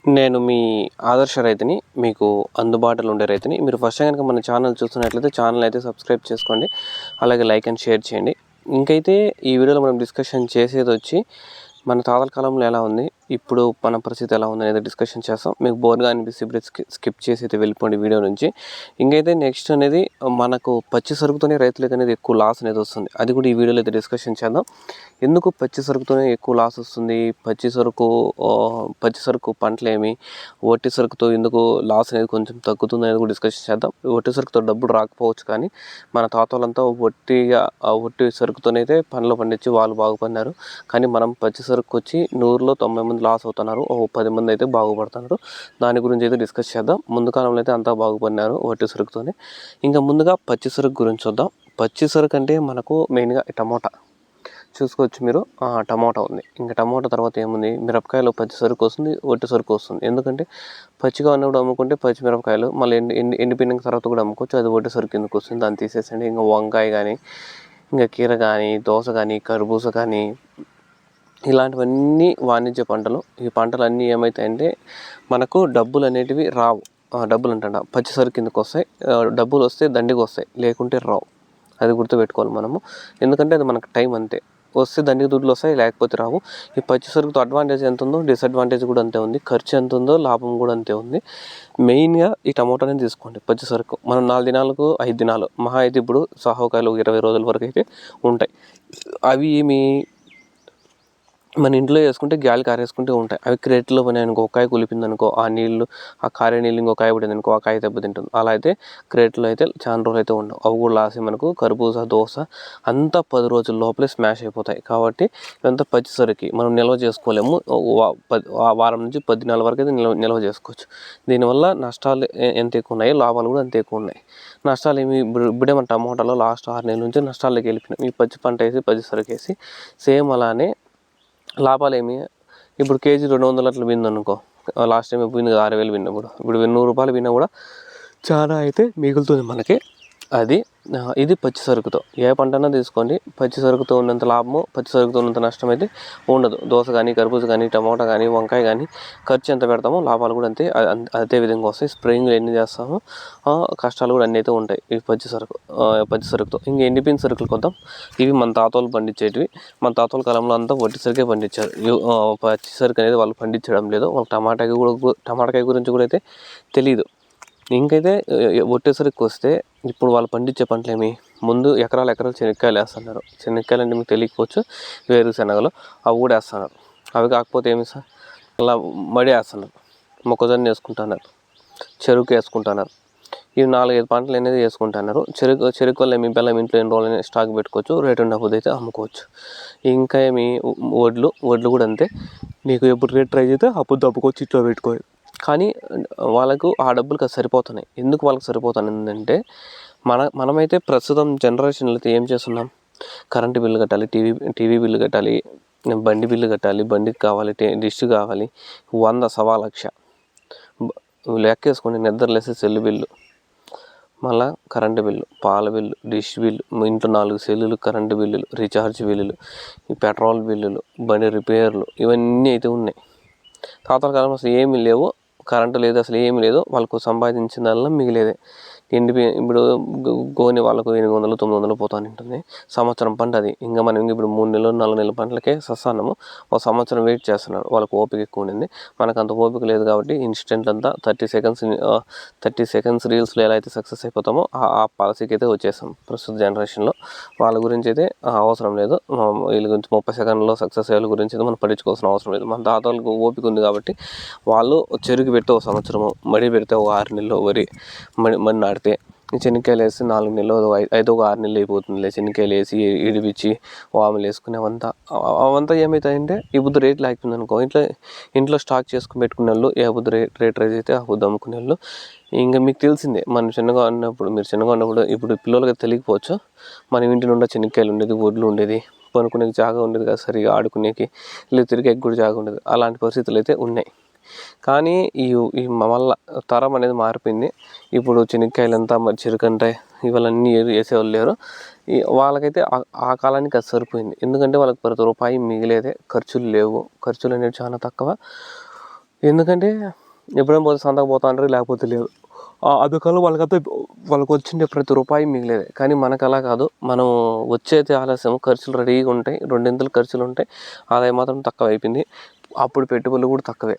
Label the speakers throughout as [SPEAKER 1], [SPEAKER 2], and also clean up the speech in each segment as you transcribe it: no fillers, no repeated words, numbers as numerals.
[SPEAKER 1] నేను మీ ఆదర్శ రైతుని, మీకు అందుబాటులో ఉండే రైతుని. మీరు ఫస్ట్ కనుక మన ఛానల్ చూస్తున్నట్లయితే ఛానల్ అయితే సబ్స్క్రైబ్ చేసుకోండి, అలాగే లైక్ అండ్ షేర్ చేయండి. ఇంకైతే ఈ వీడియోలో మనం డిస్కషన్ చేసేది వచ్చి మన తాతల కాలంలో ఎలా ఉంది, ఇప్పుడు మన పరిస్థితి ఎలా ఉంది అనేది డిస్కషన్ చేస్తాం. మీకు బోర్గా అనిపిస్తే ఇప్పుడు స్కిప్ చేసి అయితే వెళ్ళిపోండి వీడియో నుంచి. ఇంకైతే నెక్స్ట్ అనేది మనకు పచ్చి సరుకుతోనే రైతులకు అనేది ఎక్కువ లాస్ అనేది వస్తుంది. అది కూడా ఈ వీడియోలో అయితే డిస్కషన్ చేద్దాం. ఎందుకు పచ్చి సరుకుతోనే ఎక్కువ లాస్ వస్తుంది, పచ్చి సరుకు పంటలేమి, ఒట్టి సరుకుతో ఎందుకు లాస్ అనేది కొంచెం తగ్గుతుంది అనేది కూడా డిస్కషన్ చేద్దాం. ఒట్టి సరుకుతో డబ్బులు రాకపోవచ్చు, కానీ మన తాతలంతా ఒట్టి సరుకుతోనైతే పండ్లు పండించి వాళ్ళు బాగుపడినారు. కానీ మనం పచ్చి సరుకు వచ్చి 100లో 90 మంది లాస్ అవుతున్నారు, 10 మంది అయితే బాగుపడుతున్నారు. దాని గురించి అయితే డిస్కస్ చేద్దాం. ముందు కాలంలో అయితే అంతా బాగుపడినారు ఒట్టి సరుకుతోనే. ఇంకా ముందుగా పచ్చి సరుకు గురించి చూద్దాం. పచ్చి సరుకు అంటే మనకు మెయిన్గా టమోటా చూసుకోవచ్చు మీరు. టమోటా ఉంది, ఇంకా టమోటా తర్వాత ఏముంది, మిరపకాయలు పచ్చి సరుకు వస్తుంది, ఒట్టి సరుకు వస్తుంది. ఎందుకంటే పచ్చిగా ఉన్నప్పుడు అమ్ముకుంటే పచ్చి మిరపకాయలు, మళ్ళీ ఎండిపోయిన తర్వాత కూడా అమ్ముకోవచ్చు, అది ఒట్టి సరుకు ఎందుకు వస్తుంది, దాన్ని తీసేసండి. ఇంకా వంకాయ కానీ, ఇంకా కీర కానీ, దోస కానీ, కర్బూజ కానీ, ఇలాంటివన్నీ వాణిజ్య పంటలు. ఈ పంటలన్నీ ఏమవుతాయంటే మనకు డబ్బులు అనేటివి రావు. డబ్బులు అంటా పచ్చి సరుకు కిందకు వస్తాయి. డబ్బులు వస్తే దండికి వస్తాయి, లేకుంటే రావు. అది గుర్తుపెట్టుకోవాలి మనము. ఎందుకంటే అది మనకు టైం అంతే. వస్తే దండికి దుడ్లు వస్తాయి, లేకపోతే రావు. ఈ పచ్చి సరుకుతో అడ్వాంటేజ్ ఎంత ఉందో డిసడ్వాంటేజ్ కూడా అంతే ఉంది. ఖర్చు ఎంత ఉందో లాభం కూడా అంతే ఉంది. మెయిన్గా ఈ టమోటానే తీసుకోండి. పచ్చి సరుకు మనం 4 దినాలకు 5 దినాలు మహా అయితే ఇప్పుడు సాహోకాయలు 20 రోజుల వరకు అయితే ఉంటాయి. అవి ఏమి మన ఇంట్లో వేసుకుంటే గాలి కారేసుకుంటే ఉంటాయి. అవి క్రేట్లో పని అనుకో, ఒక కాయ కులిపింది అనుకో, ఆ కారే నీళ్ళు ఇంకో కాయ పడింది అనుకో, ఆ కాయ దెబ్బతింటుంది. అలా అయితే క్రేట్లో అయితే చాలా రోజులు అయితే ఉండవు. అవి కూడా లాసే మనకు. కర్బూజ, దోస అంతా 10 రోజుల లోపలే స్మాష్ అయిపోతాయి. కాబట్టి ఇదంతా పచ్చి సరుకు మనం నిల్వ చేసుకోలేము. వారం నుంచి 10 దినాల వరకు అయితే నిల్వ చేసుకోవచ్చు. దీనివల్ల నష్టాలు ఎంత ఎక్కువ ఉన్నాయో లాభాలు కూడా అంత ఎక్కువ ఉన్నాయి. నష్టాలు ఏమి ఇప్పుడే మన టమోటాలో లాస్ట్ 6 నెలల నుంచి నష్టాల్లోకి వెళ్ళిపోయినాం. ఈ పచ్చి పంట వేసి పచ్చి సరుకు వేసి సేమ్ అలానే లాభాలు ఏమి. ఇప్పుడు కేజీ 200 అట్లా పోయింది అనుకో, లాస్ట్ టైం పోయింది 6,000 విన్నప్పుడు, ఇప్పుడు 100 రూపాయలు విన్నా కూడా చాలా అయితే మిగులుతుంది మనకి. ఇది పచ్చి సరుకుతో ఏ పంటనా తీసుకోండి. పచ్చి సరుకుతో ఉన్నంత లాభము, పచ్చి సరుకుతో ఉన్నంత నష్టం అయితే ఉండదు. దోస కానీ, కర్బూజ కానీ, టమోటా కానీ, వంకాయ కానీ ఖర్చు ఎంత పెడతామో లాభాలు కూడా అదే విధంగా వస్తాయి. స్ప్రేయింగ్ ఎన్ని చేస్తామో కష్టాలు కూడా అన్నీ అయితే ఉంటాయి ఈ పచ్చి సరుకుతో. ఇంకా ఎండిపోయిన సరుకులు కొద్దాం. ఇవి మన తాతలు పండించేటివి. మన తాతల కాలంలో అంతా ఒట్టి సరుకే పండించారు. పచ్చి సరుకు అనేది వాళ్ళు పండించడం లేదు. వాళ్ళకి టమాటాకాయ గురించి కూడా అయితే తెలియదు. ఇంకైతే ఒట్టి సరుకు వస్తే ఇప్పుడు వాళ్ళు పండించే పంటలు ఏమి, ముందు ఎకరాలు శనక్కాయలు వేస్తున్నారు. శనక్కాయలు అంటే మీకు తెలియకపోవచ్చు, వేరుశనగలు అవి కూడా వేస్తున్నారు. అవి కాకపోతే ఏమి సార్, అలా మడి వేస్తున్నారు, మొక్కజొన్న వేసుకుంటున్నారు, చెరుకు వేసుకుంటున్నారు. ఈ 4-5 పంటలు అనేది వేసుకుంటున్నారు. చెరుకు వల్ల ఏమి బెల్లం ఇంట్లో ఎన్ని రోజులు స్టాక్ పెట్టుకోవచ్చు, రేటు ఉన్నప్పుడు అయితే అమ్ముకోవచ్చు. ఇంకా ఏమి వడ్లు కూడా అంతే. నీకు ఎప్పుడు రేట్ ట్రై చేస్తే అప్పుడు దప్పుకొచ్చి ఇట్లా పెట్టుకోవాలి. కానీ వాళ్ళకు ఆ డబ్బులకు అది సరిపోతున్నాయి. ఎందుకు వాళ్ళకి సరిపోతుందంటే మనమైతే ప్రస్తుతం జనరేషన్లో అయితే ఏం చేస్తున్నాం, కరెంటు బిల్లు కట్టాలి, టీవీ బిల్లు కట్టాలి, బండి బిల్లు కట్టాలి, బండికి కావాలి, డిష్ కావాలి, 100 1,00,000 లెక్కేసుకొని నిద్రలేసి సెల్లు బిల్లు, మళ్ళీ కరెంటు బిల్లు, పాల బిల్లు, డిష్ బిల్లు, ఇంట్లో 4 సెల్లులు, కరెంటు బిల్లులు, రీఛార్జ్ బిల్లులు, ఈ పెట్రోల్ బిల్లులు, బండి రిపేర్లు, ఇవన్నీ అయితే ఉన్నాయి. తాతల కాలం అసలు ఏమీ లేవు, కరెంటు లేదు, అసలు ఏమీ లేదు. వాళ్ళకు సంపాదించిందల్లా మిగిలేదే. ఇప్పుడు గోని వాళ్ళకు 800 900 పోతూ ఉంటుంది సంవత్సరం పంట. అది ఇంకా మనం ఇప్పుడు 3 నెలలు 4 నెలల పంటలకే సస్తానము. ఒక సంవత్సరం వెయిట్ చేస్తున్నారు. వాళ్ళకు ఓపిక ఎక్కువ ఉండింది, మనకు అంత ఓపిక లేదు. కాబట్టి ఇన్స్టెంట్ అంతా 30 సెకండ్స్ రీల్స్లో ఎలా అయితే సక్సెస్ అయిపోతామో ఆ పాలసీకి అయితే వచ్చేసాం ప్రస్తుత జనరేషన్లో. వాళ్ళ గురించి అయితే అవసరం లేదు. వీళ్ళ గురించి 30 సెకండ్లో సక్సెస్ అయ్యే గురించి అయితే మనం పట్టించుకోవాల్సిన అవసరం లేదు. మన తాతలకు ఓపిక ఉంది కాబట్టి వాళ్ళు చెరుకు పెడితే ఒక సంవత్సరము, మడి పెడితే ఒక 6 నెలలు, వరి మడి నాటితే శనక్కాయలు వేసి 4 నెలలు, 6 నెలలు అయిపోతుంది. శనక్కాయలు వేసి ఇడిపించి వాములు వేసుకుని అవంతా ఏమవుతాయంటే ఈ బుద్ధి రేట్లు ఆగుతుంది అనుకో, ఇంట్లో స్టాక్ చేసుకుని పెట్టుకునే వాళ్ళు ఏ బుద్ధి రేట్ రైజ్ అయితే ఆ బుద్ధి అమ్ముకునే వాళ్ళు. ఇంకా మీకు తెలిసిందే, మీరు చిన్నగా ఉన్నప్పుడు ఇప్పుడు పిల్లలకి తెలియకపోవచ్చు, మనం ఇంటి నుండి శనక్కాయలు ఉండేది, వడ్లు ఉండేది, పనుకునేకి జాగా ఉండేది కదా, సరిగా ఆడుకునేకి, లేదు తిరిగేకి కూడా జాగా ఉండేది. అలాంటి పరిస్థితులు అయితే ఉన్నాయి. కానీ ఈ మళ్ళా తరం అనేది మారిపోయింది. ఇప్పుడు శనక్కాయలంతా మరి చెరుకంటే ఇవన్నీ వేసేవాళ్ళు లేరు. వాళ్ళకైతే ఆ కాలానికి అది సరిపోయింది. ఎందుకంటే వాళ్ళకి ప్రతి రూపాయి మిగిలేదే, ఖర్చులు లేవు, ఖర్చులు అనేవి చాలా తక్కువ. ఎందుకంటే ఎప్పుడైనా పోతే సంతకు పోతా అంటారు, లేకపోతే లేదు. అందుకని వాళ్ళకి వచ్చిండే ప్రతి రూపాయి మిగిలేదే. కానీ మనకు అలా కాదు, మనం వచ్చేది ఆలస్యం, ఖర్చులు రెడీగా ఉంటాయి, రెండింతలు ఖర్చులు ఉంటాయి, ఆదాయం మాత్రం తక్కువ అయిపోయింది. అప్పుడు పెట్టుబడులు కూడా తక్కువే.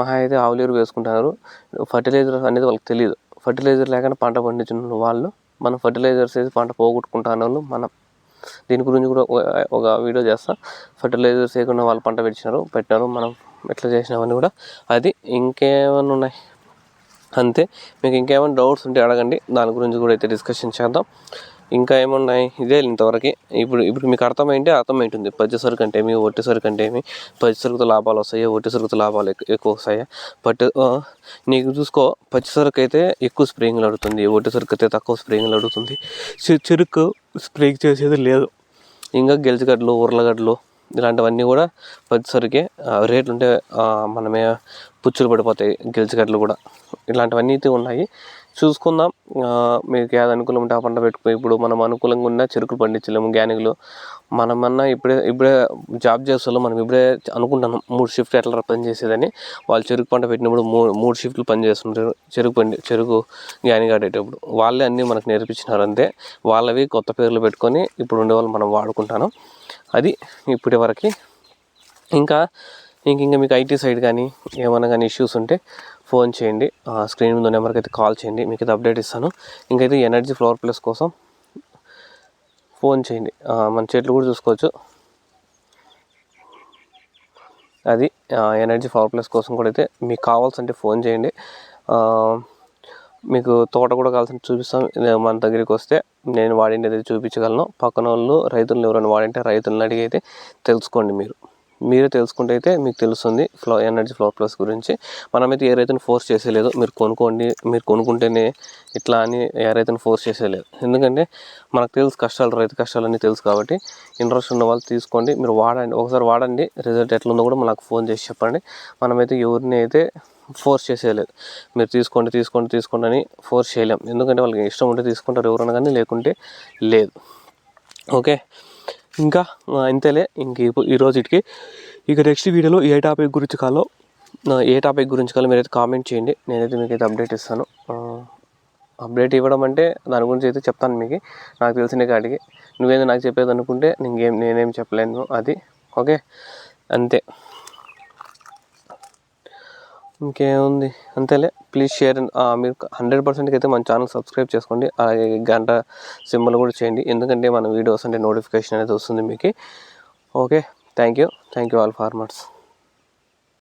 [SPEAKER 1] మహా అయితే ఆవులేరు వేసుకుంటున్నారు. ఫర్టిలైజర్ అనేది వాళ్ళకి తెలియదు. ఫర్టిలైజర్ లేకుండా పంట పండించిన వాళ్ళు, మనం ఫర్టిలైజర్స్ వేసి పంట పోగొట్టుకుంటున్న వాళ్ళు మనం. దీని గురించి కూడా ఒక వీడియో చేస్తా. ఫర్టిలైజర్స్ వేయకుండా వాళ్ళు పంట పెట్టినారు, మనం ఎట్లా చేసినామని కూడా. అది ఇంకేమైనా ఉన్నాయి అంతే. మీకు ఇంకేమైనా డౌట్స్ ఉంటే అడగండి, దాని గురించి కూడా అయితే డిస్కషన్ చేద్దాం. ఇంకా ఏమున్నాయి, ఇదే ఇంతవరకు. ఇప్పుడు మీకు అర్థమైంటుంది పచ్చి సరుకు అంటే ఏమి, ఒట్టి సరుకు అంటే ఏమి, పచ్చి సరుకుతో లాభాలు వస్తాయి, ఒట్టి సరుకుతో లాభాలు ఎక్కువ వస్తాయి. బట్ నీకు చూసుకో, పచ్చి సరుకు అయితే ఎక్కువ స్ప్రేయింగ్లు అడుగుతుంది, ఒట్టి సరుకు అయితే తక్కువ స్ప్రేయింగ్లు అడుగుతుంది. చెరుకు స్ప్రే చేసేది లేదు. ఇంకా గెలిచిగడ్డలు, ఉర్లగడ్డలు ఇలాంటివన్నీ కూడా పచ్చి సరుకే. రేట్లు ఉంటే మనమే పుచ్చులు పడిపోతాయి గెలిచిగడ్డలు కూడా. ఇలాంటివన్నీ అయితే ఉన్నాయి, చూసుకుందాం. మీకు ఏది అనుకూలం ఉంటే ఆ పంట పెట్టుకుని. ఇప్పుడు మనం అనుకూలంగా ఉన్న చెరుకులు పండించలేము, గ్యానిగులు. మనమన్నా ఇప్పుడే జాబ్ చేస్తాం, మనం ఇప్పుడే అనుకుంటున్నాం 3 షిఫ్ట్లు ఎట్లా పని చేసేదని. వాళ్ళు చెరుకు పంట పెట్టినప్పుడు 3 షిఫ్ట్లు పని చేస్తుంటారు చెరుకు గ్యానిగా ఆడేటప్పుడు. వాళ్ళే అన్నీ మనకు నేర్పించినారు అంతే. వాళ్ళవి కొత్త పేర్లు పెట్టుకొని ఇప్పుడు ఉండేవాళ్ళు మనం వాడుకుంటాను. అది ఇప్పటి వరకు. ఇంకా మీకు ఐటీ సైడ్ కానీ ఏమైనా కానీ ఇష్యూస్ ఉంటే ఫోన్ చేయండి, స్క్రీన్ మీద నెంబర్కి అయితే కాల్ చేయండి, మీకు అయితే అప్డేట్ ఇస్తాను. ఇంకైతే ఎనర్జీ ఫ్లవర్ ప్లస్ కోసం ఫోన్ చేయండి. మన చెట్లు కూడా చూసుకోవచ్చు. అది ఎనర్జీ ఫ్లవర్ ప్లస్ కోసం కూడా అయితే మీకు కావాల్సింటే ఫోన్ చేయండి. మీకు తోట కూడా కావాల్సిన చూపిస్తాం. మన దగ్గరికి వస్తే నేను వాడింది చూపించగలను. పక్కన వాళ్ళు రైతులను ఎవరైనా వాడింటే రైతులను అడిగి అయితే తెలుసుకోండి. మీరే తెలుసుకుంటే అయితే మీకు తెలుస్తుంది ఎనర్జీ ఫ్లవర్ ప్లస్ గురించి. మనమైతే ఏ రైతుని ఫోర్స్ చేసేలేదు, మీరు కొనుక్కోండి, మీరు కొనుక్కుంటేనే ఇట్లా అని ఏ రైతుని ఫోర్స్ చేసేలేదు. ఎందుకంటే మనకు తెలుసు కష్టాలు, రైతు కష్టాలన్నీ తెలుసు కాబట్టి ఇంట్రెస్ట్ ఉన్న వాళ్ళు తీసుకోండి, మీరు వాడండి. ఒకసారి వాడండి, రిజల్ట్ ఎట్లుందో కూడా మనకు ఫోన్ చేసి చెప్పండి. మనమైతే ఎవరిని అయితే ఫోర్స్ చేసేయలేదు. మీరు తీసుకోండి అని ఫోర్స్ చేయలేం. ఎందుకంటే వాళ్ళకి ఇష్టం ఉంటే తీసుకుంటారు ఎవరైనా కానీ, లేకుంటే లేదు. ఓకే, ఇంకా ఇంతేలే. ఈ రోజుకి ఇక నెక్స్ట్ వీడియోలో ఏ టాపిక్ గురించి కాలో మీరైతే కామెంట్ చేయండి, నేనైతే మీకైతే అప్డేట్ ఇస్తాను. అప్డేట్ ఇవ్వడం అంటే దాని గురించి అయితే చెప్తాను మీకు, నాకు తెలిసిన కాడికి. నువ్వేదో నాకు చెప్పేది అనుకుంటే నేనేం చెప్పలేను. అది ఓకే, అంతే. ఇంకేముంది, అంతేలే. Please share. మీరు 100% అయితే మన ఛానల్ సబ్స్క్రైబ్ చేసుకోండి, అలాగే గంట సింబల్ కూడా చేయండి. ఎందుకంటే మన వీడియోస్ అంటే నోటిఫికేషన్ అనేది వస్తుంది మీకు. Okay, thank you all farmers.